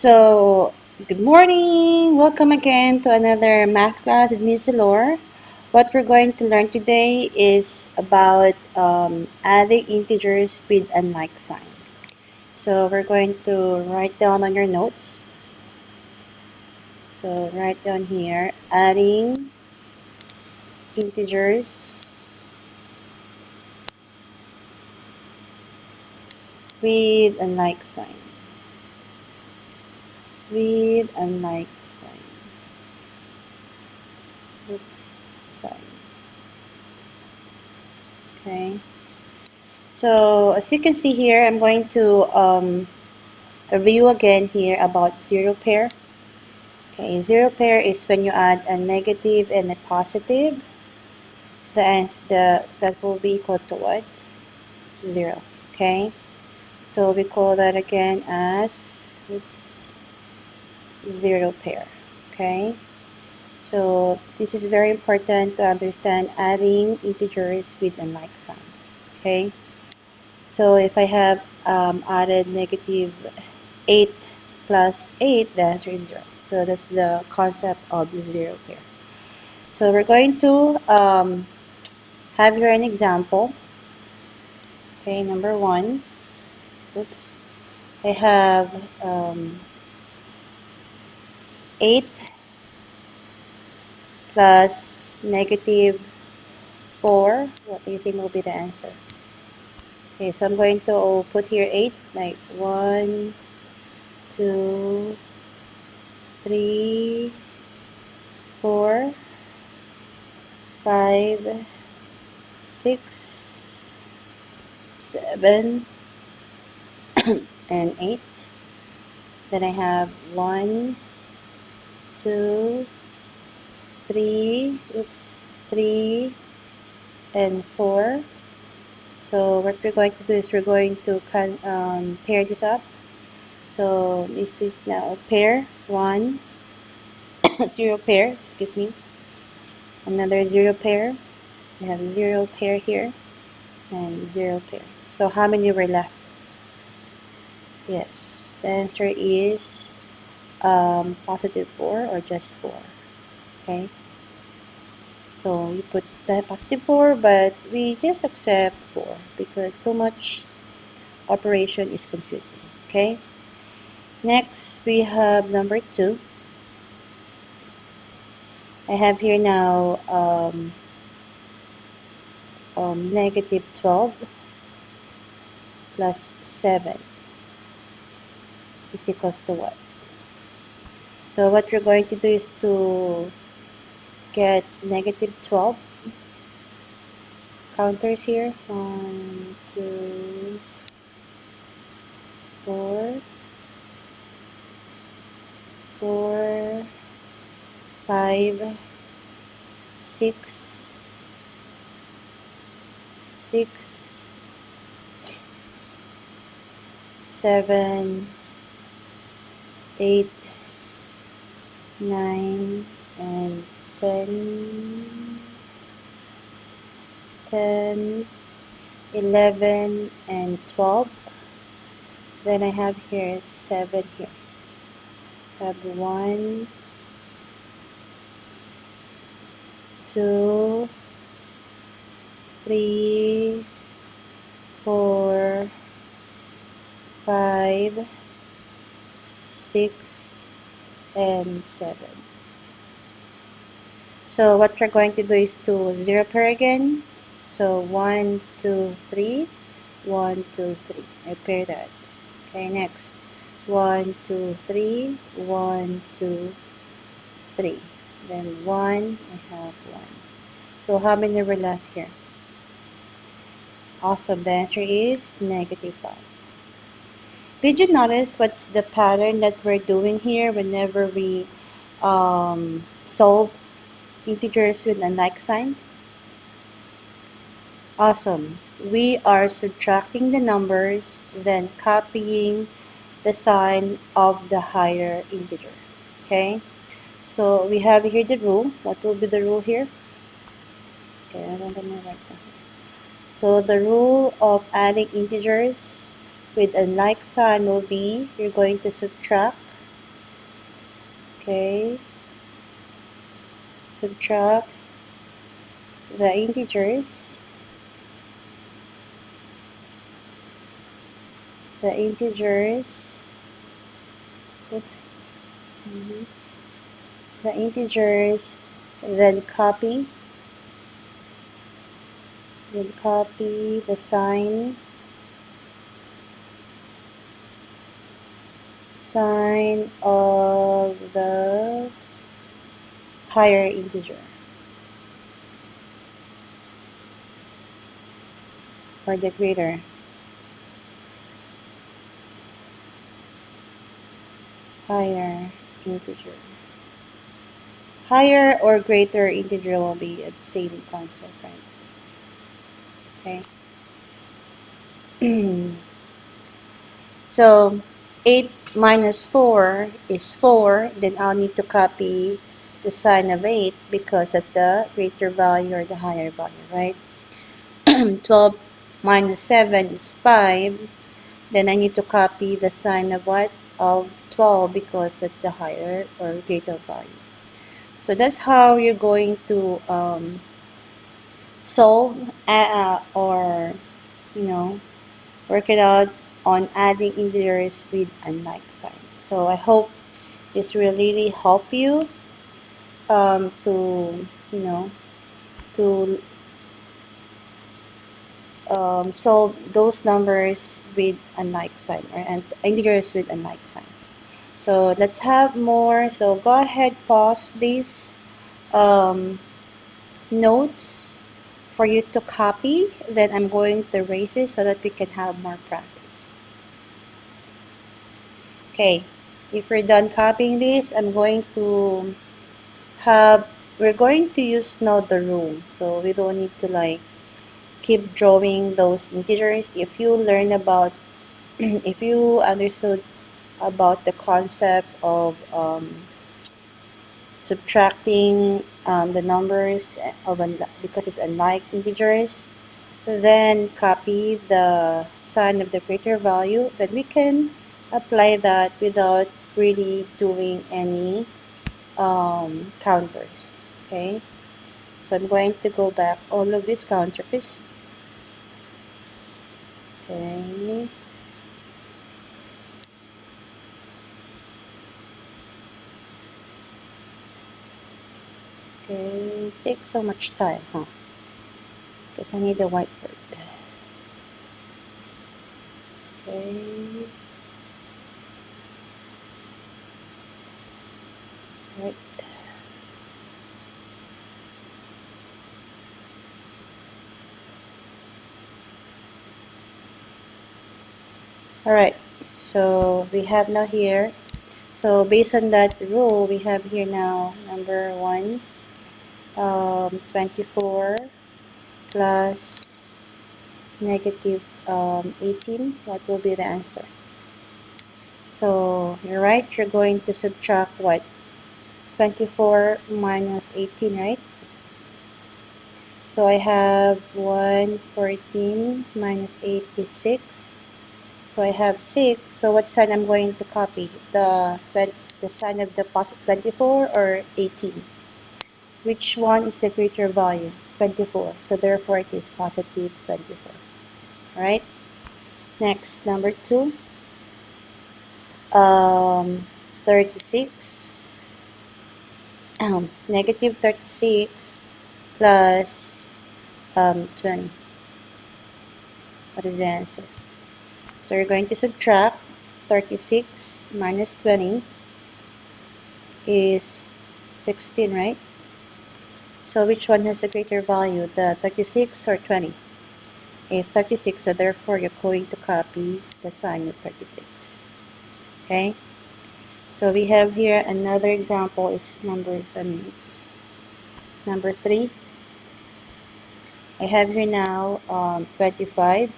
So, good morning. Welcome again to another math class with Miss Laura. What we're going to learn today is about adding integers with a like sign. So, we're going to write down on your notes. So, write down here adding integers with a like sign. With a like sign. Oops, sign. Okay. So, as you can see here, I'm going to review again here about zero pair. Okay, zero pair is when you add a negative and a positive. That will be equal to what? Zero. Okay, so we call that again as zero pair. Okay, so this is very important to understand adding integers with a like sign. Okay, so if I have added negative 8 plus 8, the answer is 0. So that's the concept of the zero pair. So we're going to have here an example. Okay, number 1. Oops. I have 8 plus negative 4. What do you think will be the answer? Okay, so I'm going to put here 8, like 1, 2, 3, 4, 5, 6, 7, and 8. Then I have 1, 2, 3, and 4. So what we're going to do is we're going to pair this up. So this is now pair 1, zero pair, excuse me. Another zero pair. We have zero pair here and zero pair. So how many were left? Yes, the answer is positive 4 or just 4. Okay, so you put the positive 4, but we just accept 4 because too much operation is confusing. Okay, next we have number 2. I have here now negative 12 plus 7 is equals to what? So what we're going to do is to get negative 12 counters here. 1, 2, 4, 4, 5, 6, 6, 7, 8, 9, and 10, 10, 11, and 12. Then I have here 7 here. I have 1, 2, 3, 4, 5, 6, and 7. So what we're going to do is to zero pair again. So 1, 2, 3, 1, 2, 3. I pair that. Okay, next 1, 2, 3, 1, 2, 3. Then 1, I have 1. So how many were left here? Awesome, the answer is negative 5. Did you notice what's the pattern that we're doing here whenever we solve integers with a like sign? Awesome. We are subtracting the numbers, then copying the sign of the higher integer. Okay? So we have here the rule. What will be the rule here? Okay, I'm gonna write down. So the rule of adding integers with a like sign will be you're going to subtract Okay, subtract the integers, oops, mhm, the integers, then copy the sign of the higher integer or the greater higher integer. Higher or greater integer will be the same concept, right? Okay. So 8 minus 4 is 4. Then I'll need to copy the sign of 8 because that's the greater value or the higher value, right? 12 minus 7 is 5. Then I need to copy the sign of what? Of 12 because that's the higher or greater value. So that's how you're going to solve or, you know, work it out on adding integers with unlike sign. So I hope this will really help you to, to solve those numbers with unlike sign or integers with unlike sign. So let's have more. So go ahead, pause these notes for you to copy. Then I'm going to erase it so that we can have more practice. Okay, if we're done copying this, we're going to use now the rule. So we don't need to like keep drawing those integers. If you learn about, if you understood about the concept of subtracting the numbers because it's unlike integers, then copy the sign of the greater value, then we can apply that without really doing any counters. Okay, so I'm going to go back all of these counters. Okay, okay, take so much time, huh? Because I need a whiteboard. Okay, right. All right, so we have now here. So based on that rule, we have here now number 1, 24 plus negative 18. What will be the answer? So you're right, you're going to subtract what? 24 minus 18, right? So I have 114 minus 8 is 6. So I have 6. So what sign I'm going to copy? The sign of the positive 24 or 18? Which one is the greater value? 24. So therefore it is positive 24. Alright? Next, number 2. 36. Negative 36 plus 20. What is the answer? So you're going to subtract 36 minus 20 is 16, right? So which one has the greater value, the 36 or 20? Okay, 36, so therefore you're going to copy the sign of 36. Okay, so we have here another example is number 3. I have here now 25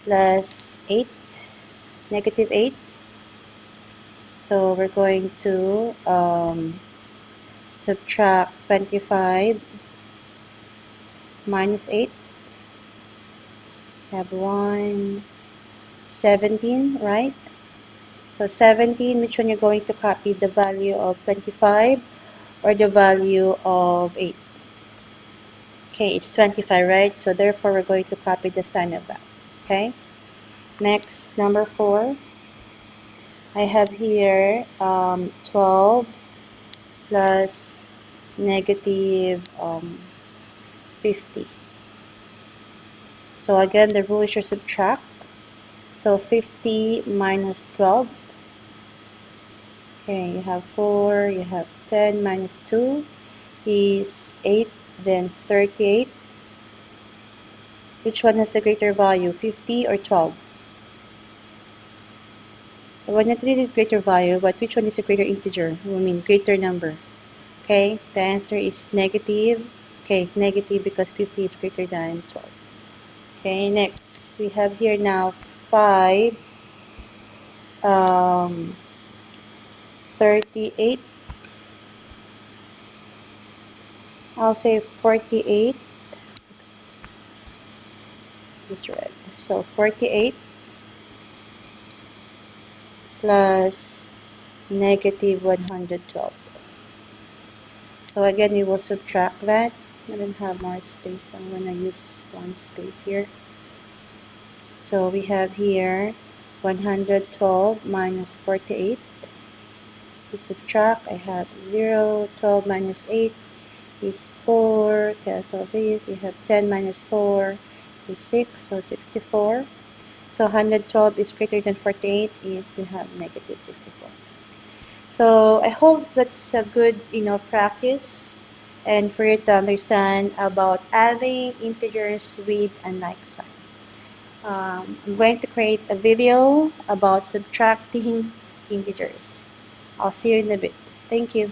plus 8, negative 8. So we're going to subtract 25 minus 8. We have 117, right? So 17, which one you're going to copy? The value of 25 or the value of 8? Okay, it's 25, right? So therefore, we're going to copy the sign of that. Okay. Next, number 4. I have here 12 plus negative 50. So again, the rule is you subtract. So 50 minus 12. Okay, you have 4, you have 10 minus 2 is 8, then 38. Which one has a greater value, 50 or 12? Well, not really greater value, but which one is a greater integer? I mean, greater number. Okay, the answer is negative. Okay, negative because 50 is greater than 12. Okay, next we have here now 5, 38. I'll say 48. Oops, misread. So 48 plus negative 112. So again, we will subtract that. I don't have more space. I'm going to use one space here. So we have here 112 minus 48. We subtract. I have 0. 12 minus 8 is 4. Cancel this. We have 10 minus 4 is 6. So 64. So 112 is greater than 48 is to have negative 64. So I hope that's a good practice and for you to understand about adding integers with a like sign. I'm going to create a video about subtracting integers. I'll see you in a bit. Thank you.